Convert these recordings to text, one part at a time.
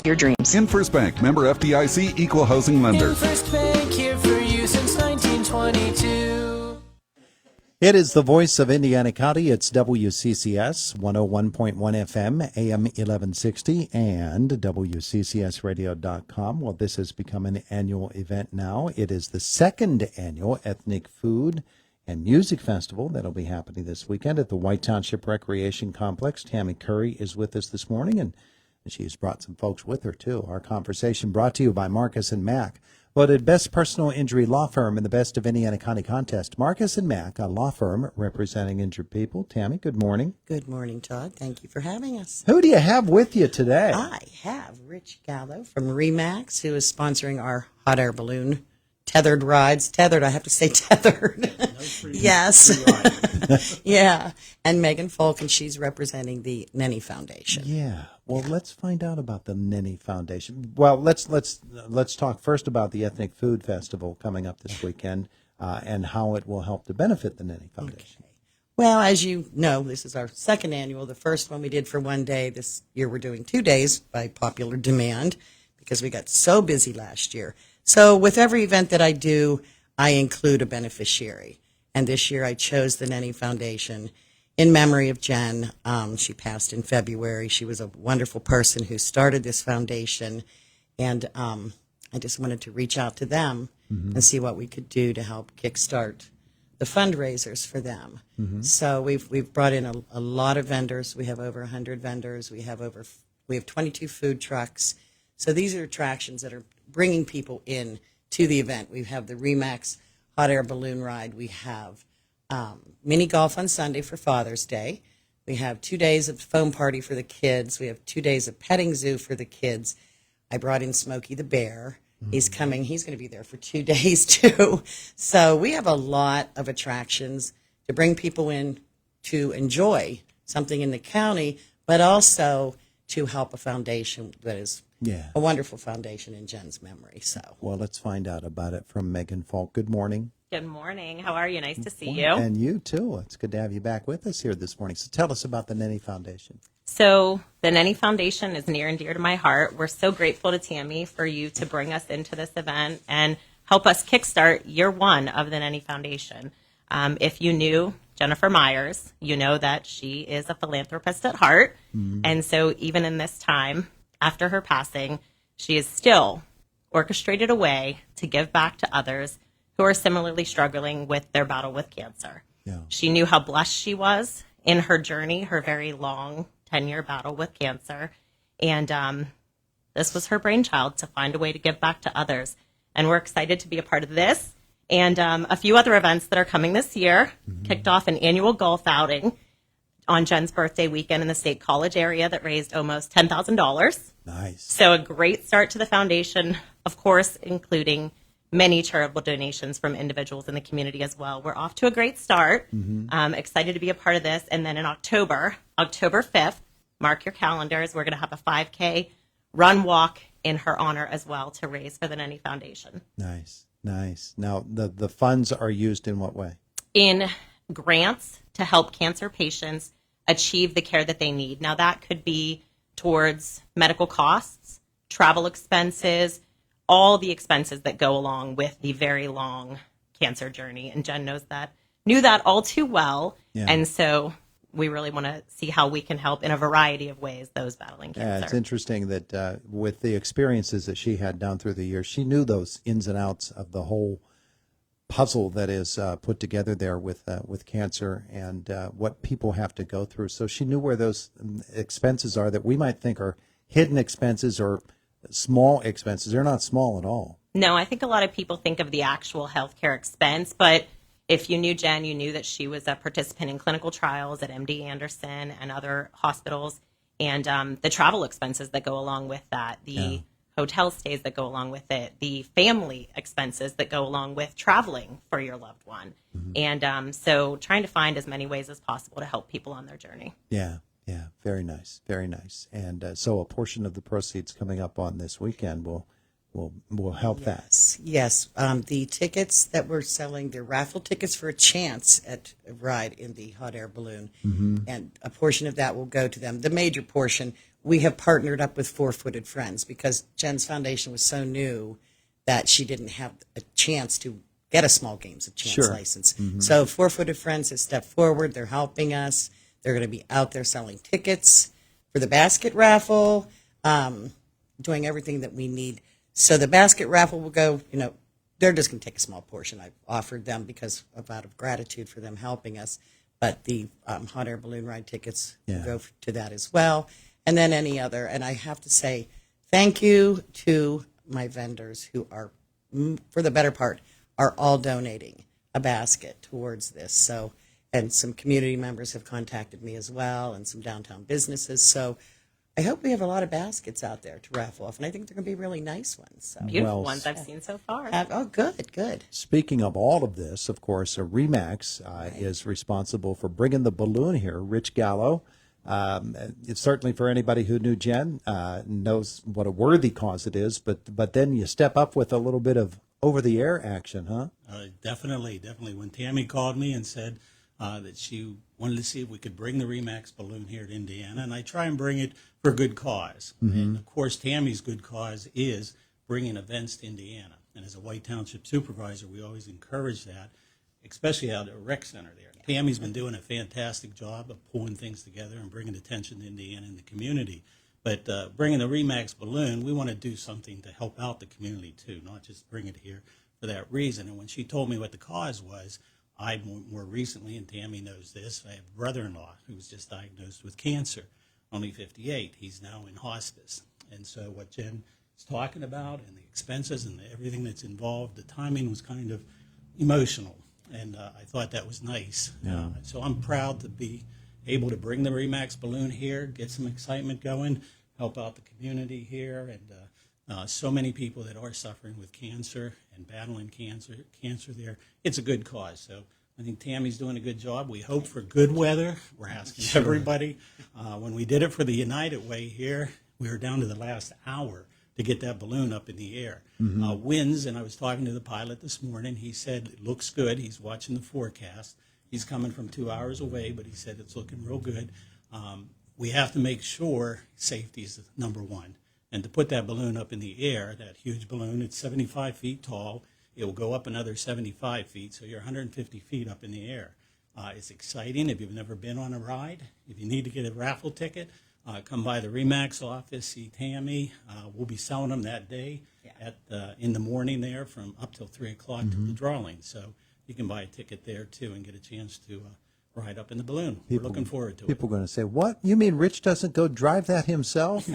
your dreams. In First Bank, member FDIC, equal housing lender. In First Bank, here for you since 1922. It is the voice of Indiana County. It's WCCS 101.1 FM, AM 1160, and WCCSradio.com. Well, this has become an annual event now. It is the second annual Ethnic Food and Music Festival that'll be happening this weekend at the White Township Recreation Complex. Tammy Curry is with us this morning, and she's brought some folks with her, too. Our conversation brought to you by Marcus and Mack. Voted Best Personal Injury Law Firm in the Best of Indiana County contest. Marcus and Mack, a law firm representing injured people. Tammy, good morning. Good morning, Todd. Thank you for having us. Who do you have with you today? I have Rich Gallo from Remax, who is sponsoring our hot air balloon tethered rides. Tethered, I have to say tethered. Yes. Yeah. And Meghan Foulk, and she's representing the Nenny Foundation. Yeah. Well, let's find out about the Nenny Foundation. Well, let's talk first about the Ethnic Food Festival coming up this weekend and how it will help to benefit the Nenny Foundation. Okay. Well, as you know, this is our second annual. The first one we did for one day. This year we're doing 2 days by popular demand because we got so busy last year. So with every event that I do, I include a beneficiary. And this year I chose the Nenny Foundation in memory of Jen. She passed in February. She was a wonderful person who started this foundation. And I just wanted to reach out to them and see what we could do to help kickstart the fundraisers for them. So we've brought in a lot of vendors. We have over 100 vendors. We have 22 food trucks. So these are attractions that are bringing people in to the event. We have the Remax hot air balloon ride. We have mini golf on Sunday for Father's Day. We have 2 days of foam party for the kids. We have 2 days of petting zoo for the kids. I brought in Smokey the Bear. He's coming. He's going to be there for 2 days, too. So we have a lot of attractions to bring people in to enjoy something in the county, but also to help a foundation that is a wonderful foundation in Jen's memory. So, well, let's find out about it from Meghan Foulk. Good morning. Good morning. How are you? Nice to see you. And you, too. It's good to have you back with us here this morning. So tell us about the Nenny Foundation. So the Nenny Foundation is near and dear to my heart. We're so grateful to Tammy for you to bring us into this event and help us kickstart year one of the Nenny Foundation. If you knew Jennifer Myers, you know that she is a philanthropist at heart. And so even in this time, after her passing, she is still orchestrated a way to give back to others who are similarly struggling with their battle with cancer. Yeah. She knew how blessed she was in her journey, her very long 10-year battle with cancer. And this was her brainchild to find a way to give back to others. And we're excited to be a part of this and a few other events that are coming this year. Kicked off an annual golf outing on Jen's birthday weekend in the State College area that raised almost $10,000. Nice. So a great start to the foundation, of course, including many charitable donations from individuals in the community as well. We're off to a great start. Excited to be a part of this. And then in October 5th, mark your calendars, we're going to have a 5K run walk in her honor as well to raise for the Nenny Foundation. Nice. Now, the funds are used in what way? In grants to help cancer patients achieve the care that they need. Now, that could be towards medical costs, travel expenses, all the expenses that go along with the very long cancer journey. And Jen knew that all too well. Yeah. And so we really want to see how we can help in a variety of ways those battling cancer. Yeah, it's interesting that with the experiences that she had down through the years, she knew those ins and outs of the whole puzzle that is put together there with cancer and what people have to go through. So she knew where those expenses are that we might think are hidden expenses or small expenses. They're not small at all. No, I think a lot of people think of the actual healthcare expense, but if you knew Jen, you knew that she was a participant in clinical trials at MD Anderson and other hospitals, and the travel expenses that go along with that, the hotel stays that go along with it, the family expenses that go along with traveling for your loved one. And so trying to find as many ways as possible to help people on their journey. Yeah, very nice. And so a portion of the proceeds coming up on this weekend will help that. Yes. The tickets that we're selling, they're raffle tickets for a chance at a ride in the hot air balloon. And a portion of that will go to them. The major portion we have partnered up with Four Footed Friends because Jen's foundation was so new that she didn't have a chance to get a small games of chance Sure. license. So Four Footed Friends has stepped forward. They're helping us. They're going to be out there selling tickets for the basket raffle, doing everything that we need. So the basket raffle will go, they're just going to take a small portion. I've offered them because out of gratitude for them helping us. But the hot air balloon ride tickets will go to that as well. And then any other. And I have to say thank you to my vendors who are, for the better part, are all donating a basket towards this. So, and some community members have contacted me as well, and some downtown businesses. So I hope we have a lot of baskets out there to raffle off, and I think they're going to be really nice ones. So. Beautiful ones I've seen so far. Good. Speaking of all of this, of course, Remax is responsible for bringing the balloon here. Rich Gallo, it's certainly for anybody who knew Jen, knows what a worthy cause it is, but then you step up with a little bit of over-the-air action, huh? Definitely. When Tammy called me and said that she wanted to see if we could bring the Remax balloon here to Indiana, and I try and bring it for a good cause. And, of course, Tammy's good cause is bringing events to Indiana. And as a White Township supervisor, we always encourage that, especially out at the rec center there. Tammy's been doing a fantastic job of pulling things together and bringing attention to Indiana and the community. But bringing the Remax balloon, we want to do something to help out the community, too, not just bring it here for that reason. And when she told me what the cause was, I more recently, and Tammy knows this, I have a brother-in-law who was just diagnosed with cancer, only 58. He's now in hospice. And so what Jen is talking about and the expenses and everything that's involved, the timing was kind of emotional. And I thought that was nice. Yeah. So I'm proud to be able to bring the Remax balloon here, get some excitement going, help out the community here, and so many people that are suffering with cancer and battling cancer there. It's a good cause. So I think Tammy's doing a good job. We hope for good weather. We're asking everybody. When we did it for the United Way here, we were down to the last hour to get that balloon up in the air. Winds, and I was talking to the pilot this morning. He said it looks good. He's watching the forecast. He's coming from 2 hours away, but he said it's looking real good. We have to make sure safety is number one. And to put that balloon up in the air, that huge balloon, it's 75 feet tall. It will go up another 75 feet, so you're 150 feet up in the air. It's exciting. If you've never been on a ride, if you need to get a raffle ticket, come by the Remax office, see Tammy. We'll be selling them that day in the morning there from up till 3 o'clock to the drawing. So you can buy a ticket there, too, and get a chance to ride up in the balloon. We're looking forward to it. People are going to say, what? You mean Rich doesn't go drive that himself?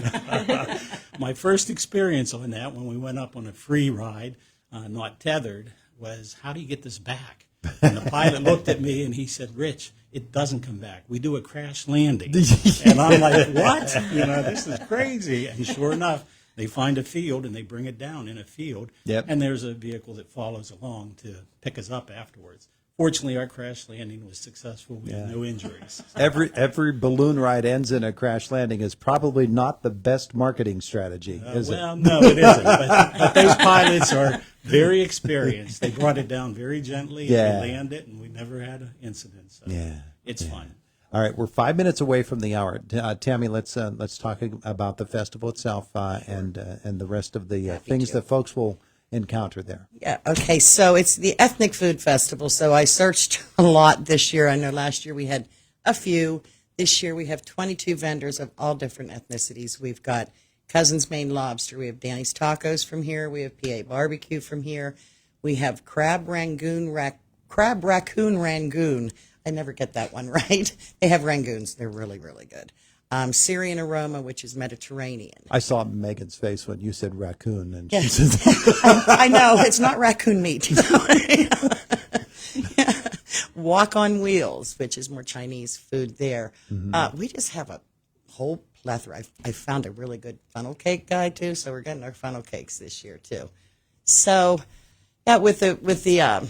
My first experience on that, when we went up on a free ride, not tethered, was how do you get this back? And the pilot looked at me and he said, Rich, it doesn't come back. We do a crash landing. And I'm like, what? This is crazy. And sure enough, they find a field and they bring it down in a field. Yep. And there's a vehicle that follows along to pick us up afterwards. Fortunately, our crash landing was successful. We had no injuries. Every balloon ride ends in a crash landing is probably not the best marketing strategy, is it? Well, no, it isn't. But those pilots are very experienced. They brought it down very gently, and they landed it, and we never had an incident. So it's fun. All right, we're 5 minutes away from the hour. Tammy, let's talk about the festival itself and the rest of the things that folks will encounter there. Yeah, okay, so it's the Ethnic Food Festival. So I searched a lot this year. I know last year we had a few. This year we have 22 vendors of all different ethnicities. We've got Cousin's Maine Lobster. We have Danny's Tacos from here. We have PA Barbecue from here. We have Crab Raccoon Rangoon. I never get that one right. They have rangoons. They're really, really good. Syrian Aroma, which is Mediterranean. I saw Megan's face when you said raccoon, and Yes. she said, I know, it's not raccoon meat. Walk on Wheels, which is more Chinese food there. We just have a whole plethora. I found a really good funnel cake guy, too, so we're getting our funnel cakes this year, too. So, with the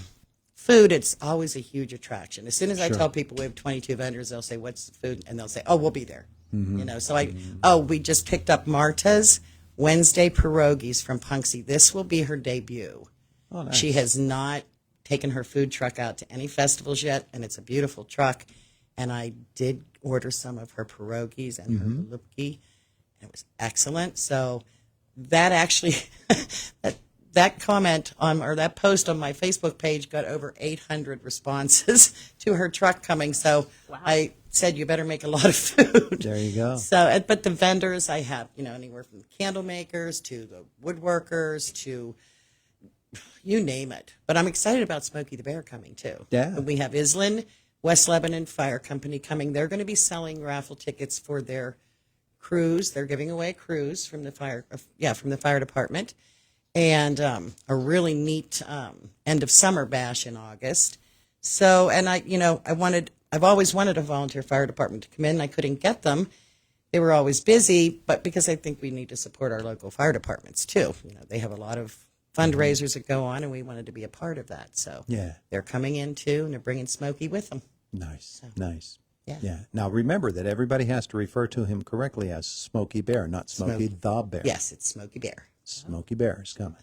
food, it's always a huge attraction. As soon as I tell people we have 22 vendors, they'll say, what's the food? And they'll say, oh, we'll be there. So we just picked up Marta's Wednesday pierogies from Punxsy. This will be her debut. Oh, nice. She has not taken her food truck out to any festivals yet, and it's a beautiful truck. And I did order some of her pierogies and her lupki. It was excellent. So that actually, that comment or that post on my Facebook page got over 800 responses to her truck coming. So I said, you better make a lot of food. There you go. So, but the vendors I have, anywhere from the candle makers to the woodworkers to you name it. But I'm excited about Smokey the Bear coming too. Yeah. We have Island West Lebanon Fire Company coming. They're going to be selling raffle tickets for their cruise. They're giving away a cruise from the fire department, and a really neat end of summer bash in August. So, and I've always wanted a volunteer fire department to come in. I couldn't get them. They were always busy, but because I think we need to support our local fire departments too. They have a lot of fundraisers that go on, and we wanted to be a part of that. So Yeah. they're coming in too, and they're bringing Smokey with them. Nice, nice. Yeah. Now remember that everybody has to refer to him correctly as Smokey Bear, not Smokey the Bear. Yes, it's Smokey Bear. Smokey Bear is coming.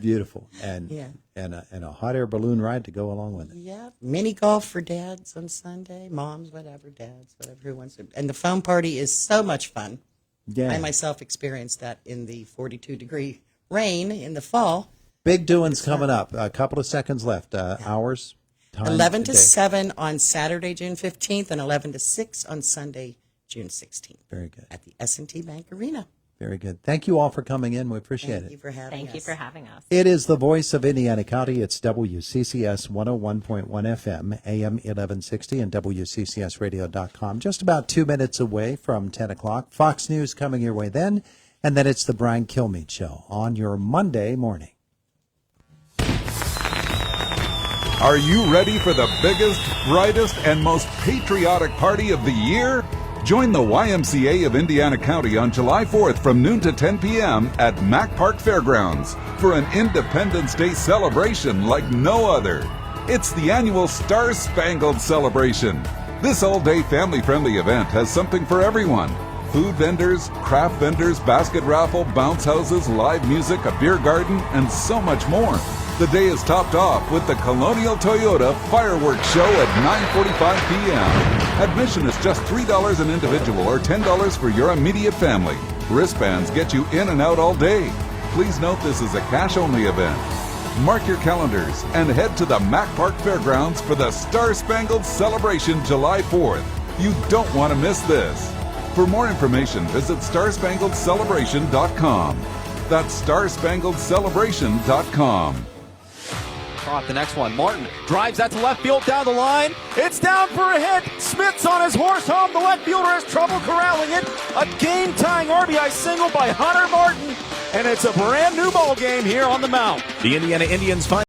Beautiful, and Yeah. and a hot air balloon ride to go along with it. Yeah, mini golf for dads on Sunday, moms, whatever, dads, whatever who wants to. And the foam party is so much fun. Yeah, I myself experienced that in the 42-degree rain in the fall. big doings coming up. A couple of seconds left. Hours. Time 11 to today. 7 on Saturday, June 15th, and 11 to 6 on Sunday, June 16th. Very good. At the S&T Bank Arena. Very good. Thank you all for coming in. We appreciate Thank you it. for having us. Thank you for having us. It is the voice of Indiana County. It's WCCS 101.1 FM, AM 1160, and WCCSradio.com. Just about 2 minutes away from 10 o'clock. Fox News coming your way then. And then it's the Brian Kilmeade Show on your Monday morning. Are you ready for the biggest, brightest, and most patriotic party of the year? Join the YMCA of Indiana County on July 4th from noon to 10 p.m. at Mack Park Fairgrounds for an Independence Day celebration like no other. It's the annual Star Spangled Celebration. This all-day family-friendly event has something for everyone. Food vendors, craft vendors, basket raffle, bounce houses, live music, a beer garden, and so much more. The day is topped off with the Colonial Toyota Fireworks Show at 9:45 p.m. Admission is just $3 an individual or $10 for your immediate family. Wristbands get you in and out all day. Please note this is a cash-only event. Mark your calendars and head to the Mack Park Fairgrounds for the Star Spangled Celebration July 4th. You don't want to miss this. For more information, visit StarSpangledCelebration.com. That's StarSpangledCelebration.com. Caught the next one. Martin drives that to left field down the line. It's down for a hit. Smith's on his horse home. The left fielder has trouble corralling it. A game-tying RBI single by Hunter Martin. And it's a brand new ball game here on the mound. The Indiana Indians find